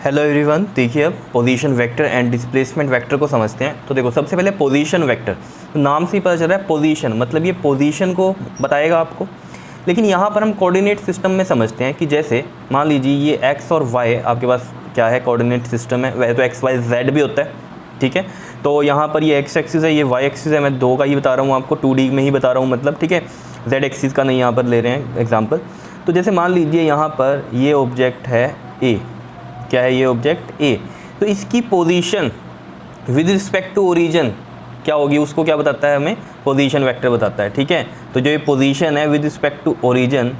Hello everyone, देखिए अब position vector and displacement vector को समझते हैं। तो देखो, सबसे पहले पोजीशन वेक्टर, तो नाम से ही पता चल रहा है पोजीशन, मतलब ये पोजीशन को बताएगा आपको। लेकिन यहाँ पर हम कोऑर्डिनेट सिस्टम में समझते हैं कि जैसे मान लीजिए ये एक्स और वाई आपके पास क्या है, कोऑर्डिनेट सिस्टम है। वैसे तो एक्स वाई जेड भी होता है, ठीक है। तो यहाँ पर ये एक्स एक्सिस है, ये वाई एक्सिस है। मैं दो का ही बता रहा हूँ आपको, 2D में ही बता रहा हूँ मतलब, ठीक है। जेड एक्सिस का नहीं यहाँ पर ले रहे हैं एग्जाम्पल। तो जैसे मान लीजिए यहाँ पर ये ऑब्जेक्ट है ए, क्या है ये ऑब्जेक्ट ए, तो इसकी position with respect to origin क्या होगी, उसको क्या बताता है हमें, पोजीशन वेक्टर बताता है, ठीक है। तो जो ये पोजीशन है विद रिस्पेक्ट टू ओरिजिन,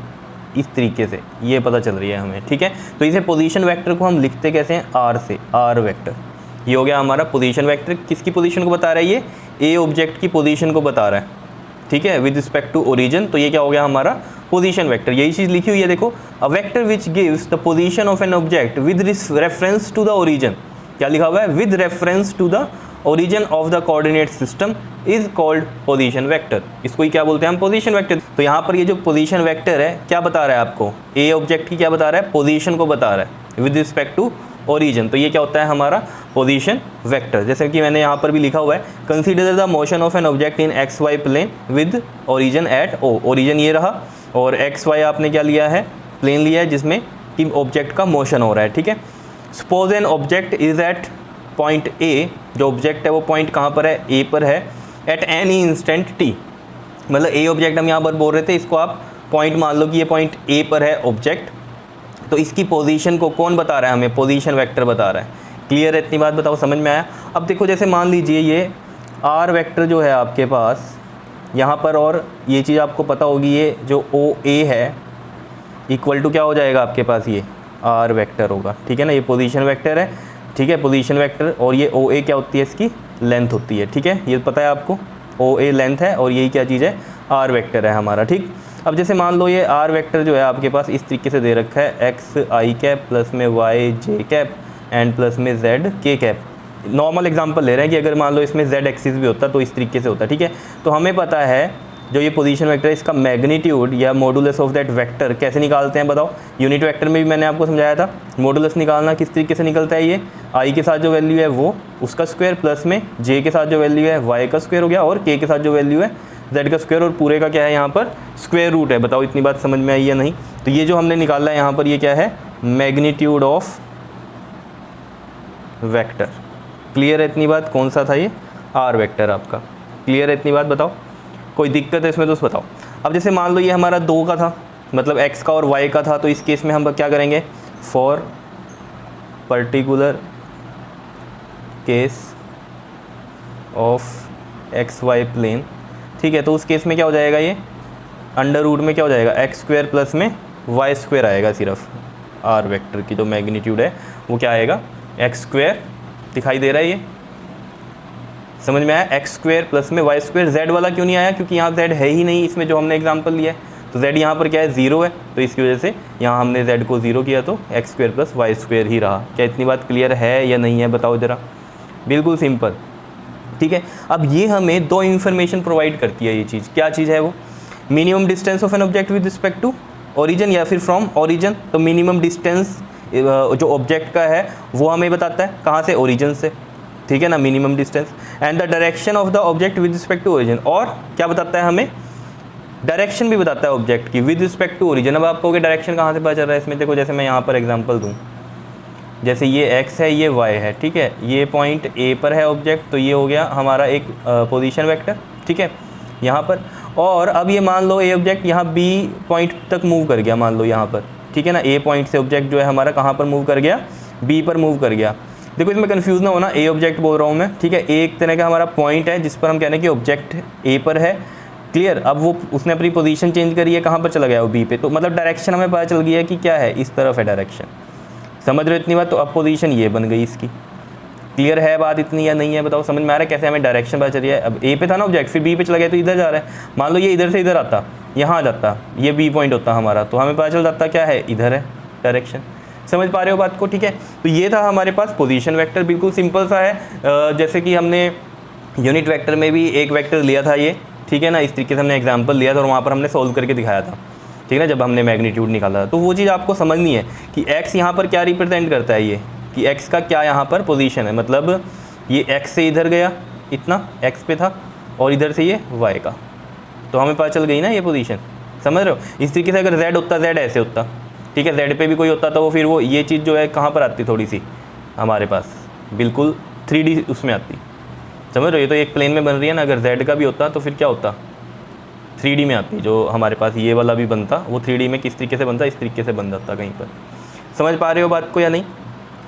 इस तरीके से ये पता चल रही है हमें, ठीक है। तो इसे पोजीशन वेक्टर को हम लिखते कैसे हैं, आर से, आर वेक्टर। ये हो गया हमारा पोजीशन वेक्टर। किसकी पोजीशन को बता रहा है, ये ए ऑब्जेक्ट की पोजीशन को बता रहा है, ठीक है, विद रिस्पेक्ट टू ओरिजिन। तो ये क्या हो गया हमारा पोजीशन वेक्टर। यही चीज़ लिखी हुई है, देखो, a vector which gives the position of an object with reference to the origin. क्या लिखा हुआ है, with reference to the origin of the coordinate system is called position vector. इसको ही क्या बोलते हैं हम, पोजीशन वेक्टर। तो यहाँ पर ये जो पोजीशन वेक्टर है क्या बता रहा है आपको, ए ऑब्जेक्ट की क्या बता रहा है, पोजीशन को बता रहा है विद रिस्पेक्ट टू ओरिजिन। तो ये क्या होता है हमारा पोजीशन वेक्टर। जैसे कि मैंने यहाँ पर भी लिखा हुआ है, consider the motion of an object in x y plane with origin at O. Origin ये रहा और एक्स वाई आपने क्या लिया है, प्लेन लिया है जिसमें कि ऑब्जेक्ट का मोशन हो रहा है, ठीक है। Suppose an object is at point A, जो ऑब्जेक्ट है वो पॉइंट कहाँ पर है, ए पर है, एट एनी इंस्टेंट टी। मतलब ए ऑब्जेक्ट हम यहाँ पर बोल रहे थे, इसको आप पॉइंट मान लो कि ये पॉइंट ए पर है ऑब्जेक्ट। तो इसकी पोजीशन को कौन बता रहा है हमें, पोजीशन वेक्टर बता रहा है। क्लियर है, इतनी बात बताओ, समझ में आया। अब देखो, जैसे मान लीजिए ये आर वेक्टर जो है आपके पास यहाँ पर, और ये चीज़ आपको पता होगी, ये जो ओ ए है इक्वल टू क्या हो जाएगा आपके पास, ये आर वेक्टर होगा, ठीक है ना। ये पोजीशन वेक्टर है, ठीक है, पोजीशन वेक्टर। और ये ओ ए क्या होती है, इसकी लेंथ होती है, ठीक है, ये पता है आपको, ओ ए लेंथ है और यही क्या चीज़ है, आर वेक्टर है हमारा, ठीक। अब जैसे मान लो ये आर वेक्टर जो है आपके पास इस तरीके से दे रखा है, एक्स आई कैप प्लस में y j cap and plus में z k cap. Normal example ले रहे हैं कि अगर मान लो इसमें जेड एक्सिस भी होता तो इस तरीके से होता, ठीक है। तो हमें पता है जो ये पोजीशन वेक्टर है, इसका मैग्नीट्यूड या मॉडुलस ऑफ दैट वेक्टर कैसे निकालते हैं बताओ। यूनिट वेक्टर में भी मैंने आपको समझाया था, मॉडुलस निकालना किस तरीके से निकलता है। ये आई के साथ जो वैल्यू है वो उसका स्क्वायर प्लस में जे के साथ जो वैल्यू है वाई का स्क्वायर हो गया, और के साथ जो वैल्यू है जेड का स्क्वायर, और पूरे का क्या है यहाँ पर स्क्वायर रूट है। बताओ इतनी बात समझ में आई या नहीं। तो ये जो हमने निकाला है यहाँ पर, ये क्या है, मैग्नीट्यूड ऑफ वेक्टर। क्लियर है इतनी बात, कौन सा था ये, आर वेक्टर आपका। क्लियर है इतनी बात, बताओ कोई दिक्कत है इसमें तो बताओ। अब जैसे मान लो ये हमारा 2 का था, मतलब x का और y का था, तो इस केस में हम क्या करेंगे, for particular case of x y plane, ठीक है। तो उस केस में क्या हो जाएगा, ये अंडर रूट में क्या हो जाएगा, एक्स स्क्वायर प्लस में वाई स्क्वायर आएगा। सिर्फ आर वेक्टर की जो मैग्नीट्यूड है वो क्या आएगा, एक्स स्क्वायर, दिखाई दे रहा है ये, समझ में आया, एक्स स्क्वायर प्लस में वाई स्क्वायर। जेड वाला क्यों नहीं आया, क्योंकि यहाँ जेड है ही नहीं इसमें जो हमने एग्जांपल लिया है। तो जेड यहाँ पर क्या है, 0 है, तो इसकी वजह से यहाँ हमने जेड को 0 किया, तो X square plus Y square ही रहा। क्या इतनी बात क्लियर है या नहीं है, बताओ ज़रा। बिल्कुल सिंपल, ठीक है। अब ये हमें 2 इन्फॉर्मेशन प्रोवाइड करती है ये चीज़। क्या चीज़ है वो, minimum distance of an object with respect to origin या फिर फ्रॉम ओरिजिन। तो मिनिमम डिस्टेंस जो ऑब्जेक्ट का है वो हमें बताता है कहाँ से, ओरिजिन से, ठीक है ना, minimum distance. And the direction of the object with respect to origin, और क्या बताता है हमें, डायरेक्शन भी बताता है ऑब्जेक्ट की विद रिस्पेक्ट टू ओरिजिन। अब आप कहोगे डायरेक्शन कहाँ से पता चल रहा है इसमें, देखो जैसे मैं यहाँ पर एग्जांपल दूँ, जैसे ये x है ये y है, ठीक है, ये पॉइंट a पर है ऑब्जेक्ट, तो ये हो गया हमारा एक पोजीशन वेक्टर, ठीक है, यहाँ पर। और अब ये मान लो a ऑब्जेक्ट यहाँ b पॉइंट तक मूव कर गया, मान लो यहाँ पर, ठीक है ना, a पॉइंट से ऑब्जेक्ट जो है हमारा कहाँ पर मूव कर गया, b पर मूव कर गया। देखो इसमें कंफ्यूज ना होना, ए ऑब्जेक्ट बोल रहा हूँ मैं, ठीक है, एक तरह का हमारा पॉइंट है जिस पर हम कह रहे हैं कि ऑब्जेक्ट ए पर है। क्लियर, अब वो उसने अपनी पोजीशन चेंज करी है, कहाँ पर चला गया वो, बी पे। तो मतलब डायरेक्शन हमें पता चल गया है कि क्या है, इस तरफ है डायरेक्शन। समझ रहे हो इतनी बात। तो अब पोजीशन ये बन गई इसकी। क्लियर है बात इतनी या नहीं है, बताओ समझ में आ रहा है कैसे हमें डायरेक्शन पता चल रही है। अब ए पे था ना ऑब्जेक्ट, फिर बी पे चला गया तो इधर जा रहा है। मान लो ये इधर से इधर आता, यहाँ आ जाता, ये बी पॉइंट होता हमारा, तो हमें पता चल जाता क्या है, इधर है डायरेक्शन। समझ पा रहे हो बात को, ठीक है। तो ये था हमारे पास पोजीशन वेक्टर, बिल्कुल सिंपल सा है। जैसे कि हमने यूनिट वेक्टर में भी एक वेक्टर लिया था ये, ठीक है ना, इस तरीके से हमने एग्जांपल लिया था और वहाँ पर हमने सोल्व करके दिखाया था, ठीक है ना, जब हमने मैग्नीट्यूड निकाला था। तो वो चीज़ आपको समझनी है कि x यहाँ पर क्या रिप्रेजेंट करता है, ये कि x का क्या यहाँ पर पोजीशन है, मतलब ये x से इधर गया, इतना x पे था, और इधर से ये y का, तो हमें पता चल गई ना ये पोजीशन, समझ रहे हो। इस तरीके से अगर z होता, z ऐसे होता, ठीक है, z पे भी कोई होता तो वो फिर वो ये चीज़ जो है कहाँ पर आती, थोड़ी सी हमारे पास बिल्कुल 3D उसमें आती, समझ रहे हो। ये तो एक प्लेन में बन रही है ना, अगर z का भी होता तो फिर क्या होता, 3D में आती। जो हमारे पास ये वाला भी बनता वो 3D में किस तरीके से बनता, इस तरीके से बन जाता कहीं पर। समझ पा रहे हो बात को या नहीं।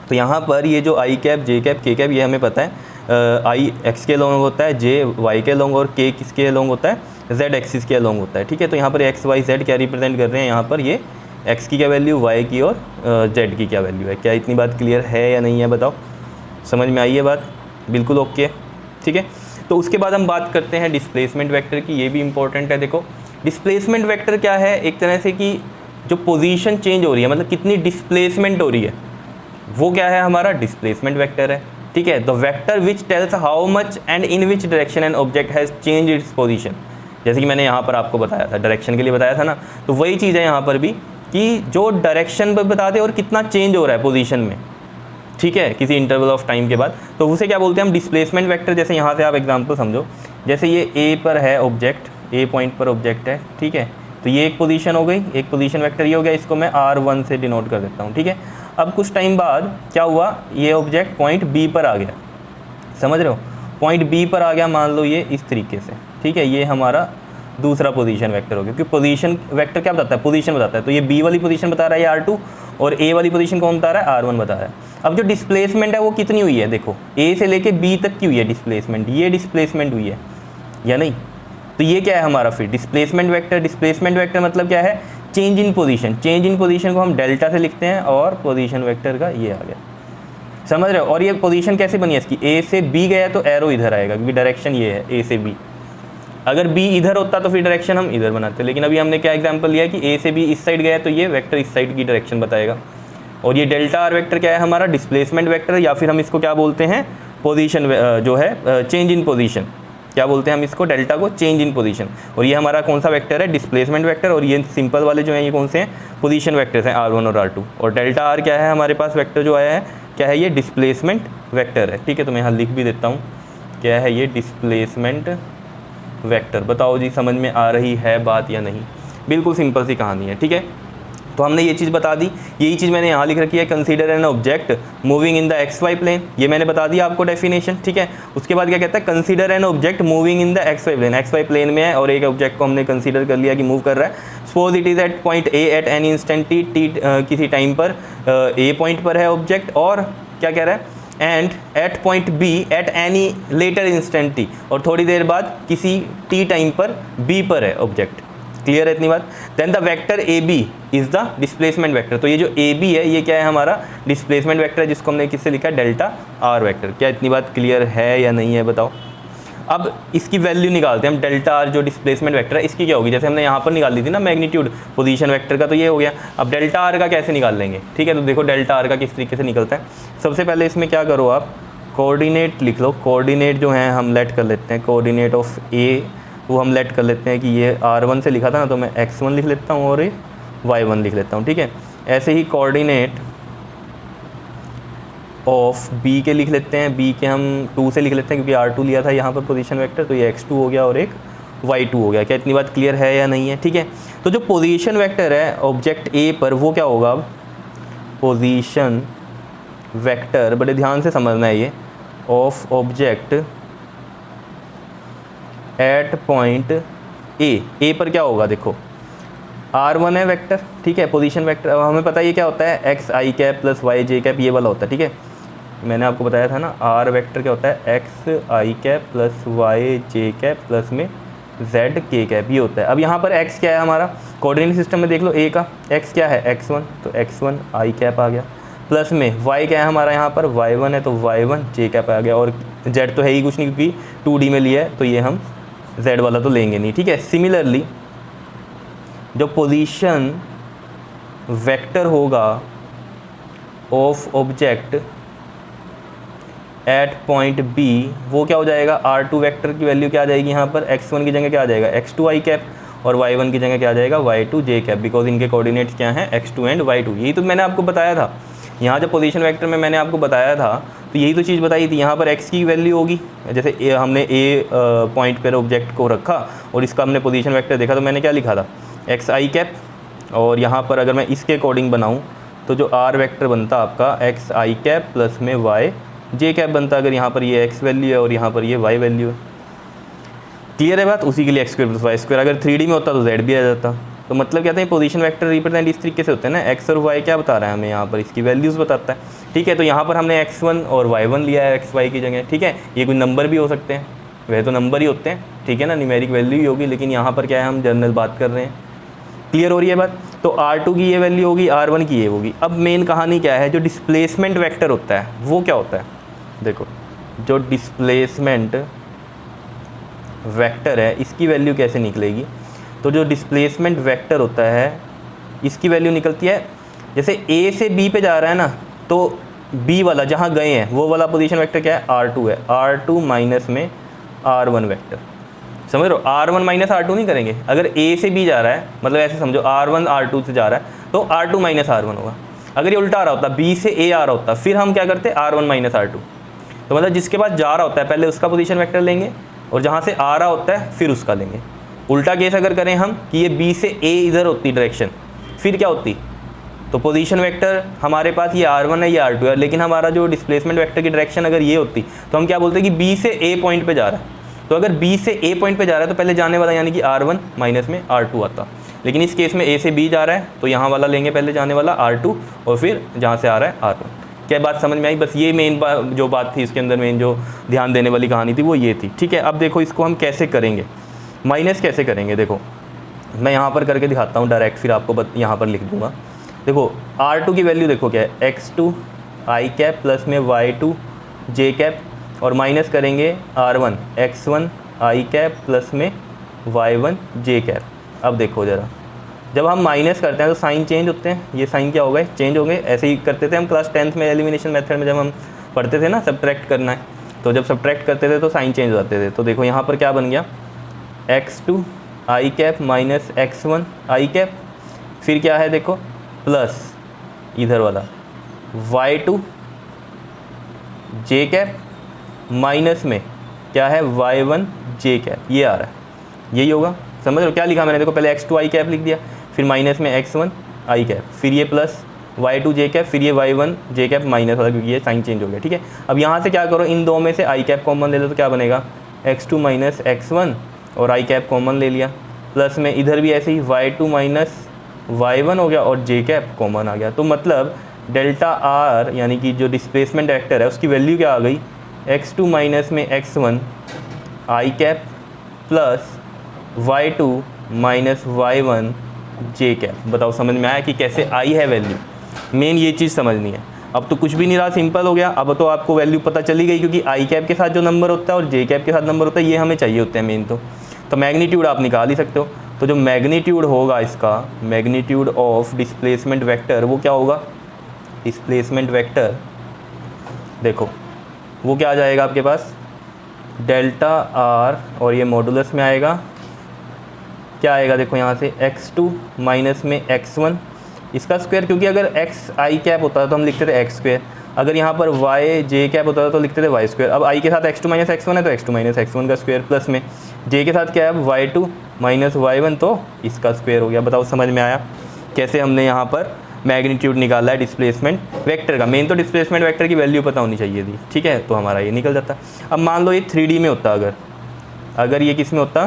तो यहाँ पर ये जो आई कैप, जे कैप, के कैप, ये हमें पता है, आई एक्स के लॉन्ग होता है, जे वाई के लॉन्ग, और के किसके लॉन्ग होता है, जेड एक्सिस के लॉन्ग होता है, ठीक है। तो यहाँ पर एक्स वाई जेड क्या रिप्रेजेंट कर रहे हैं, यहाँ पर ये एक्स की क्या वैल्यू, वाई की और जेड की क्या वैल्यू है। क्या इतनी बात क्लियर है या नहीं है, बताओ, समझ में आई है बात, बिल्कुल ओके, ठीक है। तो उसके बाद हम बात करते हैं डिस्प्लेसमेंट वेक्टर की, ये भी इंपॉर्टेंट है। देखो डिस्प्लेसमेंट वेक्टर क्या है, एक तरह से कि जो पोजीशन चेंज हो रही है, मतलब कितनी डिस्प्लेसमेंट हो रही है, वो क्या है, हमारा डिस्प्लेसमेंट वेक्टर है, ठीक है। The vector which tells how much and in which direction an object has change its position. जैसे कि मैंने यहाँ पर आपको बताया था, डायरेक्शन के लिए बताया था ना, तो वही चीज़ है यहाँ पर भी कि जो डायरेक्शन बता दे और कितना चेंज हो रहा है पोजीशन में, ठीक है, किसी इंटरवल ऑफ टाइम के बाद, तो उसे क्या बोलते हैं हम, डिस्प्लेसमेंट वेक्टर। जैसे यहाँ से आप एग्जांपल समझो, जैसे ये ए पर है ऑब्जेक्ट, ए पॉइंट पर ऑब्जेक्ट है, ठीक है, तो ये एक पोजीशन हो गई, एक पोजीशन वेक्टर ये हो गया, इसको मैं R1 से डिनोट कर देता हूँ, ठीक है। अब कुछ टाइम बाद क्या हुआ, ये ऑब्जेक्ट पॉइंट बी पर आ गया, समझ रहे हो, पॉइंट बी पर आ गया, मान लो ये इस तरीके से, ठीक है, ये हमारा दूसरा पोजीशन वेक्टर हो गया, क्योंकि पोजीशन वेक्टर क्या बताता है, पोजीशन बताता है। तो ये बी वाली पोजीशन बता रहा है ये R2, और ए वाली पोजीशन कौन बता रहा है, R1 बता रहा है। अब जो डिस्प्लेसमेंट है वो कितनी हुई है, देखो ए से लेके बी तक की हुई है डिस्प्लेसमेंट, ये डिस्प्लेसमेंट हुई है या नहीं। तो ये क्या है हमारा फिर डिस्प्लेसमेंट वेक्टर। डिस्प्लेसमेंट वेक्टर मतलब क्या है, change in position. Change in position को हम डेल्टा से लिखते हैं, और पोजीशन वेक्टर का ये आ गया, समझ रहे हो। और ये पोजीशन कैसे बनी है इसकी, ए से बी गया तो एरो इधर आएगा, क्योंकि डायरेक्शन ये है ए से बी। अगर बी इधर होता तो फिर डायरेक्शन हम इधर बनाते, लेकिन अभी हमने क्या एग्जांपल लिया कि ए से बी इस साइड गया तो ये वेक्टर इस साइड की डायरेक्शन बताएगा। और ये डेल्टा आर वेक्टर क्या है हमारा, डिस्प्लेसमेंट वेक्टर, या फिर हम इसको क्या बोलते हैं, पोजीशन जो है चेंज इन पोजीशन, क्या बोलते हैं हम इसको, डेल्टा को चेंज इन पोजीशन। और ये हमारा कौन सा वेक्टर है, डिस्प्लेसमेंट वेक्टर। और ये सिंपल वाले जो हैं ये कौन से हैं, पोजीशन वेक्टर्स हैं, R1 और R2। और डेल्टा आर क्या है हमारे पास वेक्टर जो आया है, क्या है, ये डिस्प्लेसमेंट वेक्टर है, ठीक है। तो मैं यहाँ लिख भी देता हूँ, क्या है ये, डिस्प्लेसमेंट वेक्टर। बताओ जी समझ में आ रही है बात या नहीं। बिल्कुल सिंपल सी कहानी है, ठीक है। तो हमने ये चीज़ बता दी, यही चीज़ मैंने यहाँ लिख रखी है, consider an object moving in the x y plane, ये मैंने बता दिया आपको डेफिनेशन, ठीक है। उसके बाद क्या कहता है, consider an object moving in the x y plane, x y plane में है और एक ऑब्जेक्ट को हमने कंसीडर कर लिया कि मूव कर रहा है। Suppose it is at point A at any instant t, किसी टाइम पर ए पॉइंट पर है ऑब्जेक्ट, और क्या कह रहा है, and at point B at any later instant t, और थोड़ी देर बाद किसी टी टाइम पर बी पर है ऑब्जेक्ट। क्लियर है इतनी बात। Then the vector A B is the displacement vector. तो ये जो ए बी है ये क्या है हमारा डिस्प्लेसमेंट वेक्टर है, जिसको हमने किससे लिखा है, डेल्टा आर वेक्टर। क्या इतनी बात क्लियर है या नहीं है, बताओ। अब इसकी वैल्यू निकालते हैं हम, डेल्टा आर जो डिस्प्लेसमेंट वेक्टर है इसकी क्या होगी, जैसे हमने यहाँ पर निकाल दी थी ना मैग्नीट्यूड पोजीशन वेक्टर का, तो ये हो गया। अब डेल्टा आर का कैसे निकाल लेंगे, ठीक है। तो देखो डेल्टा आर का किस तरीके से निकलता है। सबसे पहले इसमें क्या करो आप, कोऑर्डिनेट लिख लो। कोऑर्डिनेट जो है हम लेट कर लेते हैं, कोऑर्डिनेट ऑफ ए वो हम लेट कर लेते हैं कि ये R1 से लिखा था ना, तो मैं x1 लिख लेता हूँ और ये y1 लिख लेता हूँ, ठीक है। ऐसे ही कोऑर्डिनेट ऑफ b के लिख लेते हैं, b के हम 2 से लिख लेते हैं क्योंकि R2 लिया था यहाँ पर पोजीशन वेक्टर, तो ये x2 हो गया और एक y2 हो गया। क्या इतनी बात क्लियर है या नहीं है, ठीक है। तो जो पोजीशन वेक्टर है ऑब्जेक्ट A पर वो क्या होगा, अब पोजीशन वेक्टर, बड़े ध्यान से समझना है ये, ऑफ ऑब्जेक्ट एट पॉइंट ए पर क्या होगा, देखो R1 है वेक्टर, ठीक है, पोजीशन वेक्टर। अब हमें पता है ये क्या होता है, x i cap plus Y j cap, ये वाला होता है, ठीक है। मैंने आपको बताया था ना, आर वेक्टर क्या होता है, x i cap plus Y j cap plus में जेड के कैप, ये होता है। अब यहाँ पर एक्स क्या है हमारा, कोऑर्डिनेट सिस्टम में देख लो ए का एक्स क्या है, x1, तो x1 आई कैप आ गया, प्लस में y क्या है हमारा यहाँ पर, y1 है, तो y1 जे कैप आ गया, और z तो है ही कुछ नहीं क्योंकि 2D में लिया है, तो ये हम z वाला तो लेंगे नहीं, ठीक है। सिमिलरली जो पोजीशन वेक्टर होगा of object at point B, वो क्या हो जाएगा, R2 वेक्टर की वैल्यू क्या आ जाएगी यहाँ पर, x1 की जगह क्या आ जाएगा, x2 आई कैप, और y1 की जगह क्या आ जाएगा, y2 जे कैप, बिकॉज इनके कोऑर्डिनेट्स क्या हैं, x2 एंड y2। यही तो मैंने आपको बताया था यहाँ जब पोजीशन वेक्टर में मैंने आपको बताया था तो यही तो चीज़ बताई थी, यहाँ पर x की वैल्यू होगी, जैसे हमने a पॉइंट पर ऑब्जेक्ट को रखा और इसका हमने पोजीशन वेक्टर देखा तो मैंने क्या लिखा था एक्स आई कैप, और यहाँ पर अगर मैं इसके अकॉर्डिंग बनाऊँ तो जो r वेक्टर बनता आपका एक्स आई कैप प्लस में y जे कैप बनता, अगर यहाँ पर ये x वैल्यू है और यहाँ पर ये y वैल्यू है। क्लियर है बात? उसी के लिए x square plus Y square, अगर 3D में होता तो z भी आ जाता। तो मतलब कहते हैं पोजीशन वेक्टर रिप्रेजेंट इस तरीके से होते हैं ना, x और y क्या बता रहा है हमें, यहाँ पर इसकी वैल्यूज़ बताता है। ठीक है, तो यहाँ पर हमने x1 और y1 लिया है xy की जगह। ठीक है, ये कोई नंबर भी हो सकते हैं, वह तो नंबर ही होते हैं, ठीक है ना, न्यूमेरिक वैल्यू ही होगी, लेकिन यहाँ पर क्या है हम जनरल बात कर रहे हैं। क्लियर हो रही है बात? तो r2 की ये वैल्यू होगी, r1 की ये होगी। अब मेन कहानी क्या है, जो डिस्प्लेसमेंट वेक्टर होता है वो क्या होता है, देखो जो डिस्प्लेसमेंट वेक्टर है इसकी वैल्यू कैसे निकलेगी। तो जो डिस्प्लेसमेंट वेक्टर होता है इसकी वैल्यू निकलती है, जैसे A से B पे जा रहा है ना, तो B वाला जहाँ गए हैं वो वाला पोजीशन वेक्टर क्या है, R2 है, R2 माइनस में R1 वेक्टर। समझ रहे हो, R1 माइनस R2 नहीं करेंगे, अगर A से B जा रहा है मतलब ऐसे समझो R1 R2 से जा रहा है तो R2 माइनस R1 होगा। अगर ये उल्टा आ रहा होता, B से A आ रहा होता, फिर हम क्या करते R1 माइनस R2। तो मतलब जिसके पास जा रहा होता है पहले उसका पोजीशन वेक्टर लेंगे और जहाँ से आ रहा होता है फिर उसका लेंगे। उल्टा केस अगर करें हम कि ये B से A इधर होती डायरेक्शन, फिर क्या होती, तो पोजीशन वेक्टर हमारे पास ये R1 है ये R2 है, लेकिन हमारा जो डिस्प्लेसमेंट वेक्टर की डायरेक्शन अगर ये होती तो हम क्या बोलते हैं कि B से A पॉइंट पे जा रहा है। तो अगर B से A पॉइंट पे जा रहा है तो पहले जाने वाला यानी कि R1 माइनस में R2 आता, लेकिन इस केस में A से B जा रहा है तो यहाँ वाला लेंगे पहले जाने वाला R2 और फिर जहाँ से आ रहा है R1। क्या बात समझ में आई? बस ये मेन जो बात थी इसके अंदर, मेन जो ध्यान देने वाली कहानी थी वो ये थी। ठीक है, अब देखो इसको हम कैसे करेंगे, माइनस कैसे करेंगे। देखो मैं यहाँ पर करके दिखाता हूँ डायरेक्ट, फिर आपको यहाँ पर लिख दूँगा। देखो R2 की वैल्यू देखो क्या है, x2 आई कैप प्लस में y2 जे कैप, और माइनस करेंगे R1 x1 I cap plus में y1 जे कैप। अब देखो ज़रा, जब हम माइनस करते हैं तो साइन चेंज होते हैं, ये साइन क्या हो गए, चेंज हो गए। ऐसे ही करते थे हम क्लास 10th में एलिमिनेशन मेथड में, जब हम पढ़ते थे ना सब्ट्रैक्ट करना है, तो जब सब्ट्रैक्ट करते थे तो साइन चेंज हो जाते थे। तो देखो यहाँ पर क्या बन गया, x2 I cap minus x1 I cap, फिर क्या है देखो प्लस इधर वाला y2 जे कैप माइनस में क्या है y1 जे कैप, ये आ रहा है, यही होगा। समझ लो क्या लिखा मैंने, देखो पहले x2 आई कैप लिख दिया, फिर माइनस में x1 आई कैप, फिर ये प्लस y2 जे कैप, फिर ये y1 जे कैप माइनस वाला, क्योंकि ये साइन चेंज हो गया। ठीक है, अब यहाँ से क्या करो, इन दो में से आई कैप कॉमन ले लो तो क्या बनेगा, x2 माइनस x1 और आई कैप कॉमन ले लिया, प्लस में इधर भी ऐसे ही y2 माइनस y1 हो गया और जे कैप कॉमन आ गया। तो मतलब डेल्टा आर यानी कि जो डिस्प्लेसमेंट वेक्टर है उसकी वैल्यू क्या आ गई, x2 माइनस में x1 I cap plus y2 minus y1 J cap. बताओ समझ में आया कि कैसे आई है वैल्यू, मेन ये चीज़ समझनी है। अब तो कुछ भी नहीं रहा, सिंपल हो गया। अब तो आपको वैल्यू पता चली गई, क्योंकि आई कैप के साथ जो नंबर होता है और जे कैप के साथ नंबर होता है ये हमें चाहिए होते हैं मेन। तो मैग्नीट्यूड आप निकाल ही सकते हो। तो जो मैग्नीट्यूड होगा इसका, मैग्नीट्यूड ऑफ डिस्प्लेसमेंट वेक्टर, वो क्या होगा, डिस्प्लेसमेंट वेक्टर देखो वो क्या आ जाएगा आपके पास, डेल्टा आर और ये मॉडुलस में आएगा, क्या आएगा देखो यहाँ से x2 माइनस में x1 इसका स्क्वायर, क्योंकि अगर x आई कैप होता है तो हम लिखते थे x स्क्वायर, अगर यहाँ पर y जे कैप होता था तो लिखते थे y स्क्वायर। अब i के साथ x2 माइनस x1 है तो x2 माइनस x1 का स्क्वायर, प्लस में j के साथ क्या है y2 माइनस y1 तो इसका स्क्वायर हो गया। बताओ समझ में आया कैसे हमने यहाँ पर मैग्नीट्यूड निकाला है डिस्प्लेसमेंट वेक्टर का। मेन तो डिस्प्लेसमेंट वेक्टर की वैल्यू पता होनी चाहिए थी, ठीक है, तो हमारा ये निकल जाता। अब मान लो ये 3D में होता, अगर ये किस में होता,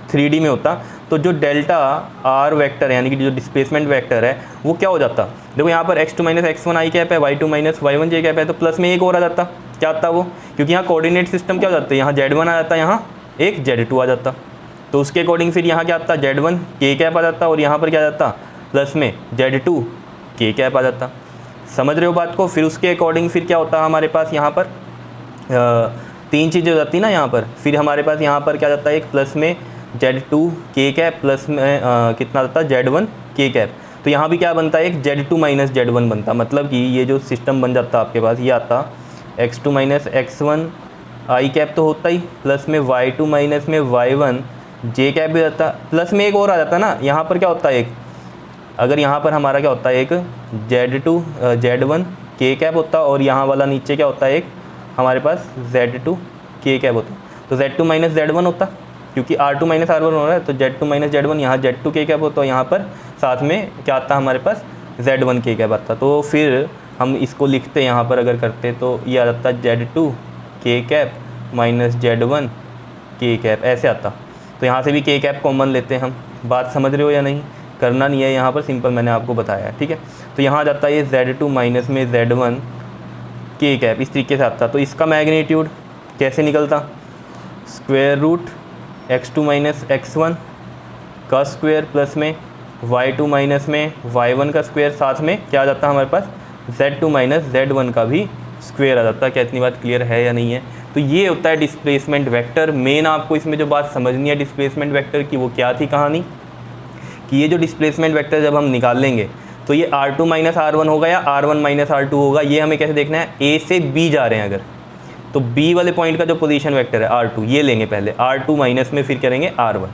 3D में होता, तो जो डेल्टा आर वेक्टर यानी कि जो डिस्प्लेसमेंट वेक्टर है वो क्या हो जाता, देखो यहाँ पर x2 minus x1 I cap है, y2 minus y1 J cap है, तो प्लस में एक और आ जाता, क्या आता वो, क्योंकि यहाँ कोऑर्डिनेट सिस्टम क्या हो जाता है, यहाँ z1 आ जाता, यहाँ एक z2 आ जाता, तो उसके अकॉर्डिंग फिर यहाँ क्या आता, z1 k कैप आ जाता और यहाँ पर क्या आ जाता प्लस में z2 k कैप आ जाता। समझ रहे हो बात को। फिर उसके अकॉर्डिंग फिर क्या होता है हमारे पास यहाँ पर तीन चीज़ें हो जाती ना यहाँ पर, फिर हमारे पास यहाँ पर क्या जाता है, एक प्लस में z2 k कैप प्लस में कितना आता है z1 k कैप, तो यहाँ भी क्या बनता है, एक z2 माइनस z1 बनता, मतलब कि ये जो सिस्टम बन जाता आपके पास, ये आता x2 minus x1 I cap तो होता ही, प्लस में y2 माइनस में y1 जे कैप भी रहता, प्लस में एक और आ जाता ना, यहाँ पर क्या होता है एक, अगर यहाँ पर हमारा क्या होता है एक z1 के कैप होता और यहाँ वाला नीचे क्या होता है, एक हमारे पास Z2 के कैप होता। तो Z2 माइनस Z1 होता, क्योंकि R2 माइनस R1 हो रहा है, तो Z2 माइनस Z1, यहाँ Z2 के कैप होता और यहाँ पर साथ में क्या आता हमारे पास, Z1 के कैप आता। तो फिर हम इसको लिखते यहाँ पर अगर करते तो ये आ जाता Z2 के कैप माइनस Z1 के कैप, ऐसे आता। तो यहाँ से भी के कैप कॉमन लेते हैं हम। बात समझ रहे हो या नहीं? करना नहीं है यहाँ पर, सिंपल मैंने आपको बताया है, ठीक है। तो यहाँ आ जाता है ये Z2 माइनस में Z1 के कैप, इस तरीके से आता। तो इसका मैग्नीट्यूड कैसे निकलता, square root x2 minus x1 का स्क्वायर प्लस में y2 माइनस में y1 का स्क्वायर, साथ में क्या आ जाता है हमारे पास, Z2 माइनस Z1 का भी स्क्वायर आ जाता है। क्या इतनी बात क्लियर है या नहीं है? तो ये होता है डिस्प्लेसमेंट वेक्टर। मेन आपको इसमें जो बात समझनी है डिस्प्लेसमेंट वेक्टर की, वो क्या थी कहानी, कि ये जो डिस्प्लेसमेंट वेक्टर जब हम निकाल लेंगे तो ये R2 माइनस R1 होगा या R1 माइनस R2 होगा। ये हमें कैसे देखना है, A से B जा रहे हैं अगर, तो B वाले पॉइंट का जो पोजीशन वेक्टर है R2, ये लेंगे पहले, R2 माइनस में फिर करेंगे R1।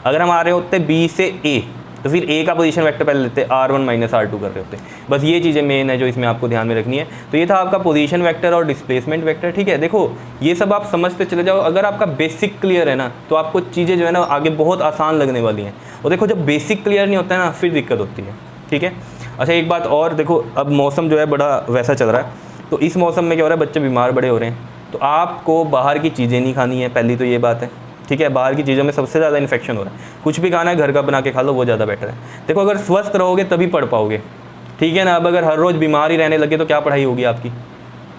अगर हम आ रहे होते B से A, तो फिर A का पोजीशन वेक्टर पहले लेते R1 माइनस R2 कर रहे होते। बस ये चीज़ें मेन है जो इसमें आपको ध्यान में रखनी है। तो ये था आपका पोजीशन वेक्टर और डिस्प्लेसमेंट वेक्टर, ठीक है। देखो ये सब आप समझते चले जाओ, अगर आपका बेसिक क्लियर है ना तो आपको चीज़ें जो है ना आगे बहुत आसान लगने वाली हैं। और देखो जब बेसिक क्लियर नहीं होता है ना, फिर दिक्कत होती है, ठीक है। अच्छा एक बात और, देखो अब मौसम जो है बड़ा वैसा चल रहा है, तो इस मौसम में क्या हो रहा है, बच्चे बीमार बड़े हो रहे हैं। तो आपको बाहर की चीज़ें नहीं खानी है, पहली तो ये बात है, ठीक है। बाहर की चीज़ों में सबसे ज़्यादा इन्फेक्शन हो रहा है। कुछ भी खाना है घर का बना के खा लो, वो ज़्यादा बेटर है। देखो अगर स्वस्थ रहोगे तभी पढ़ पाओगे, ठीक है ना। अब अगर हर रोज़ बीमार ही रहने लगे तो क्या पढ़ाई होगी आपकी।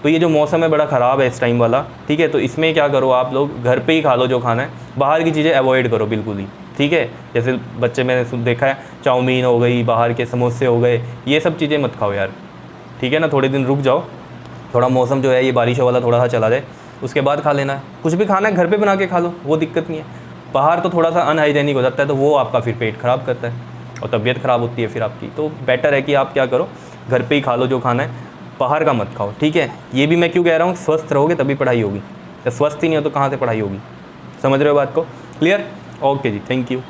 तो ये जो मौसम है बड़ा ख़राब है इस टाइम वाला, ठीक है। तो इसमें क्या करो आप लोग, घर पे ही खा लो जो खाना है, बाहर की चीज़ें अवॉइड करो बिल्कुल ही, ठीक है। जैसे बच्चे मैंने देखा है, चाउमीन हो गई, बाहर के समोसे हो गए, ये सब चीज़ें मत खाओ यार, ठीक है ना। थोड़े दिन रुक जाओ, थोड़ा मौसम जो है ये बारिशों वाला थोड़ा सा चला जाए, उसके बाद खा लेना है। कुछ भी खाना है घर पे बना के खा लो, वो दिक्कत नहीं है। बाहर तो थोड़ा सा अनहाइजेनिक हो जाता है, तो वो आपका फिर पेट ख़राब करता है और तबीयत ख़राब होती है फिर आपकी। तो बेटर है कि आप क्या करो, घर पे ही खा लो जो खाना है, बाहर का मत खाओ, ठीक है। ये भी मैं क्यों कह रहा हूँ, स्वस्थ रहोगे तभी पढ़ाई होगी, तो स्वस्थ ही नहीं हो तो कहाँ से पढ़ाई होगी। समझ रहे हो बात को? क्लियर? ओके जी, थैंक यू।